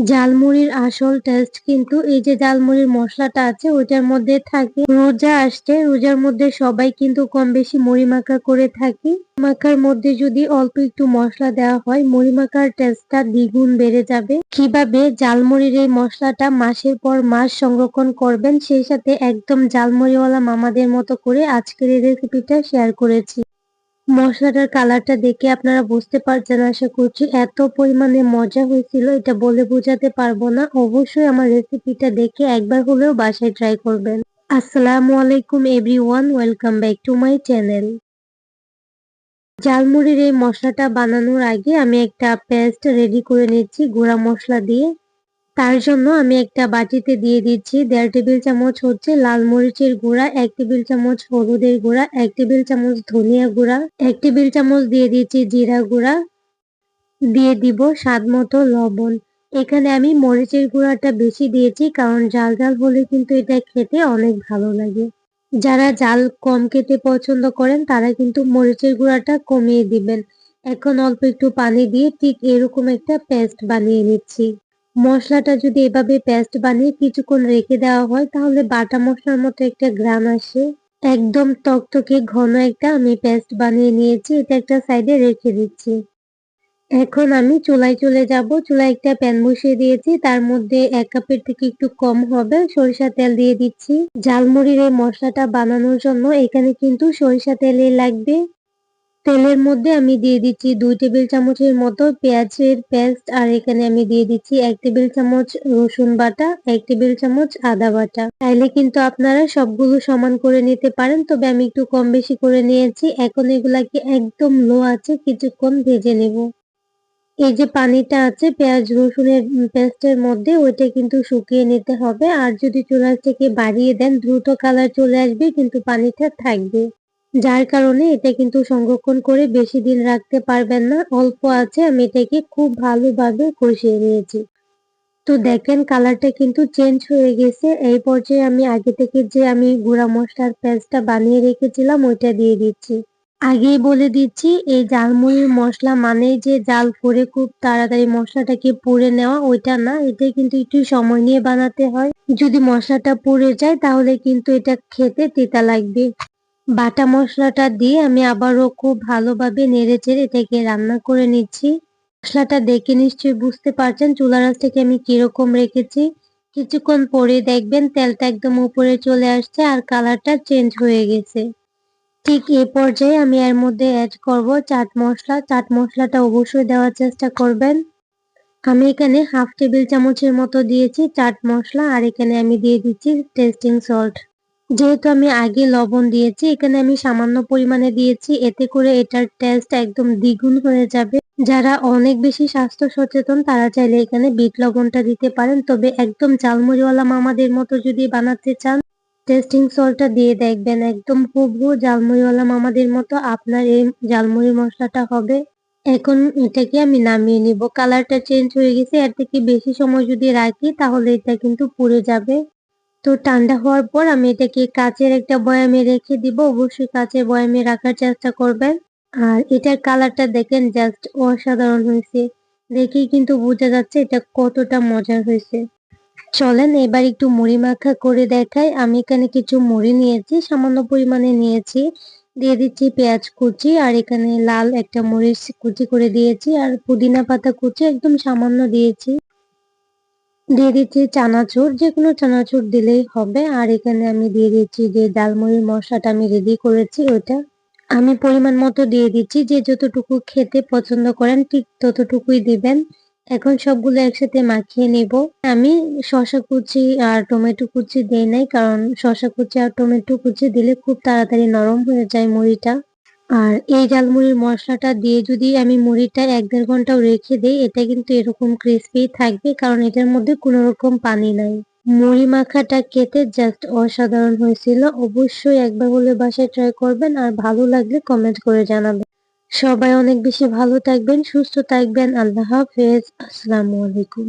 ঝালমুড়ির আসল টেস্ট কিন্তু এই যে ঝালমুড়ির মশলাটা আছে ওইটার মধ্যে থাকে। রোজা আসছে, রোজার মধ্যে সবাই কিন্তু কম বেশি মুড়ি মাখা করে থাকি। মাখার মধ্যে যদি অল্প একটু মশলা দেওয়া হয়, মুড়ি মাখার টেস্টটা দ্বিগুণ বেড়ে যাবে। কিভাবে ঝালমুড়ির এই মশলাটা মাসের পর মাস সংরক্ষণ করবেন, সেই সাথে একদম ঝালমুড়িওয়ালা মামাদের মতো করে আজকের এই রেসিপিটা শেয়ার করেছি। মশলাটার কালারটা দেখে আপনারা বুঝতে পারছেন আশা করছি। এত পরিমাণে মজা হয়েছিল, এটা বলে বোঝাতে পারবো না। অবশ্যই আমার রেসিপিটা দেখে একবার হলেও বাসায় ট্রাই করবেন। আসসালামু আলাইকুম everyone, welcome back to my channel. ঝালমুড়ির এই মশলাটা বানানোর আগে আমি একটা পেস্ট রেডি করে নিচ্ছি গুঁড়া মশলা দিয়ে। তার জন্য আমি একটা বাটিতে দিয়ে দিচ্ছি 1.5 টেবিল চামচ হচ্ছে লাল মরিচের গুঁড়া, 1 টেবিল চামচ হলুদের গুঁড়া, 1 টেবিল চামচ ধনিয়া গুঁড়া, 1 টেবিল চামচ দিয়ে দিচ্ছি জিরা গুঁড়া, দিয়ে দিব স্বাদ মতো লবণ। এখানে আমি মরিচের গুঁড়াটা বেশি দিয়েছি কারণ ঝাল ঝাল হলে কিন্তু এটা খেতে অনেক ভালো লাগে। যারা ঝাল কম খেতে পছন্দ করেন তারা কিন্তু মরিচের গুঁড়াটা কমিয়ে দিবেন। এখন অল্প একটু পানি দিয়ে ঠিক এরকম একটা পেস্ট বানিয়ে নিচ্ছি। মশলাটা যদি এভাবে পেস্ট বানিয়ে কিছুক্ষণ রেখে দেওয়া হয় তাহলে বাটা মশলার মতো একটা ঘ্রাণ আসে। একদম টকটকে ঘন একটা আমি পেস্ট বানিয়ে নিয়েছি, এটা একটা সাইডে রেখে দিচ্ছি। এখন আমি চুলায় চলে যাব। চুলায় একটা প্যান বসিয়ে দিয়েছি, তার মধ্যে 1 কাপের থেকে একটু কম হবে সরিষার তেল দিয়ে দিচ্ছি। ঝালমুড়ির এই মশলাটা বানানোর জন্য এখানে কিন্তু সরিষা তেলই লাগবে। তেলের মধ্যে আমি দিয়ে দিচ্ছি 2 টেবিল চামচের মতো পেঁয়াজের পেস্ট, আর এখানে আমি দিয়ে দিচ্ছি 1 টেবিল চামচ রসুন বাটা, 1 টেবিল চামচ আদা বাটা। চাইলে কিন্তু আপনারা সবগুলো সমান করে নিতে পারেন, তবে আমি একটু কম বেশি করে নিয়েছি। এখন এগুলাকে একদম লো আঁচে কিছুক্ষণ ভেজে নেব। এই যে পানিটা আছে পেঁয়াজ রসুনের পেস্টের মধ্যে, ওইটা কিন্তু শুকিয়ে নিতে হবে। আর যদি চুলা থেকে বাড়িয়ে দেন দ্রুত কালার চলে আসবে, কিন্তু পানিটা থাকবে। যার কারণে এটা কিন্তু সংরক্ষণ করে বেশি দিন রাখতে পারবেন না। অল্প আছে আমি এটাকে খুব ভালোভাবে কষিয়ে নিয়েছি। তো দেখেন কালারটা কিন্তু চেঞ্জ হয়ে গেছে। এই পর্যায়ে আমি আগে থেকে যে আমি গুঁড়া মশলার পেস্টটা বানিয়ে রেখেছিলাম ওইটা দিয়ে দিচ্ছি। আগেই বলে দিচ্ছি, এই ঝালমুড়ির মশলা মানেই যে জাল করে খুব তাড়াতাড়ি মশলাটাকে পুড়ে নেওয়া, ওইটা না। এটা কিন্তু একটু সময় নিয়ে বানাতে হয়। যদি মশলাটা পুড়ে যায় তাহলে কিন্তু এটা খেতে তেতা লাগবে। বাটা মশলাটা দিয়ে আমি আবারও খুব ভালোভাবে নেড়েচেড়ে এটাকে রান্না করে নিচ্ছি। মশলাটা দেখে নিশ্চয়ই বুঝতে পারছেন চুলার আঁচটাকে আমি কিরকম রেখেছি। কিছুক্ষণ পরে দেখবেন তেলটা একদম উপরে চলে আসছে আর কালারটা চেঞ্জ হয়ে গেছে। ঠিক এই পর্যায়ে আমি এর মধ্যে অ্যাড করব চাট মশলা। চাট মশলাটা অবশ্যই দেওয়ার চেষ্টা করবেন। আমি এখানে 1/2 টেবিল চামচের মতো দিয়েছি চাট মশলা, আর এখানে আমি দিয়ে দিচ্ছি টেস্টিং সল্ট। যেহেতু আমি আগে লবণ দিয়েছি, এখানে আমি সামান্য পরিমাণে দিয়েছি, এতে করে এটার টেস্ট একদম দ্বিগুণ হয়ে যাবে। যারা অনেক বেশি স্বাস্থ্য সচেতন তারা চাইলে এখানে বিট লবণটা দিতে পারেন, তবে একদম ঝালমুড়িওয়ালা মামাদের মতো যদি বানাতে চান টেস্টিং সল্টটা দিয়ে দেখবেন, একদম হুবহু ঝালমুড়িওয়ালা মামাদের মতো আপনার এই ঝালমুড়ি মশলাটা হবে। এখন এটাকে আমি নামিয়ে নিব। কালারটা চেঞ্জ হয়ে গেছে, এর থেকে বেশি সময় যদি রাখি তাহলে এটা কিন্তু পুড়ে যাবে। তো ঠান্ডা হওয়ার পর আমি এটাকে কাচের একটা বয়ামে রেখে দিব। অবশ্যই কাচের বয়ামে রাখার চেষ্টা করবেন। আর এটার কালারটা দেখেন জাস্ট অসাধারণ হয়েছে। দেখেই কিন্তু বোঝা যাচ্ছে এটা কতটা মজার হয়েছে। চলেন এবার একটু মুড়ি মাখা করে দেখাই। আমি এখানে কিছু মুড়ি নিয়েছি, সামান্য পরিমাণে নিয়েছি। দিয়ে দিচ্ছি পেঁয়াজ কুচি, আর এখানে লাল একটা মরিচ কুচি করে দিয়েছি, আর পুদিনা পাতা কুচি একদম সামান্য দিয়েছি। দিয়ে দিচ্ছি চানাচুর, যেকোনো চানাচুর দিলেই হবে। আর এখানে আমি দিয়ে দিচ্ছি যে ঝালমুড়ির মশলাটা আমি রেডি করেছি ওটা আমি পরিমাণ মতো দিয়ে দিচ্ছি। যে যতটুকু খেতে পছন্দ করেন ঠিক ততটুকুই দিবেন। এখন সবগুলো একসাথে মাখিয়ে নেব। আমি শসা কুচি আর টমেটো কুচি দেই নাই, কারণ শসা কুচি আর টমেটো কুচি দিলে খুব তাড়াতাড়ি নরম হয়ে যায় মুড়িটা। আর এই ঝালমুড়ির মশলাটা দিয়ে যদি আমি মুড়িটা 1-1.5 ঘন্টাও রেখে দেই এটা কিন্তু এরকম ক্রিস্পি থাকবে, কারণ এটার মধ্যে কোনো রকম পানি নাই। মুড়ি মাখাটা খেতে জাস্ট অসাধারণ হয়েছিল। অবশ্যই একবার হলে বাসায় ট্রাই করবেন, আর ভালো লাগলে কমেন্ট করে জানাবেন। সবাই অনেক বেশি ভালো থাকবেন, সুস্থ থাকবেন। আল্লাহ হাফেজ। আসসালামু আলাইকুম।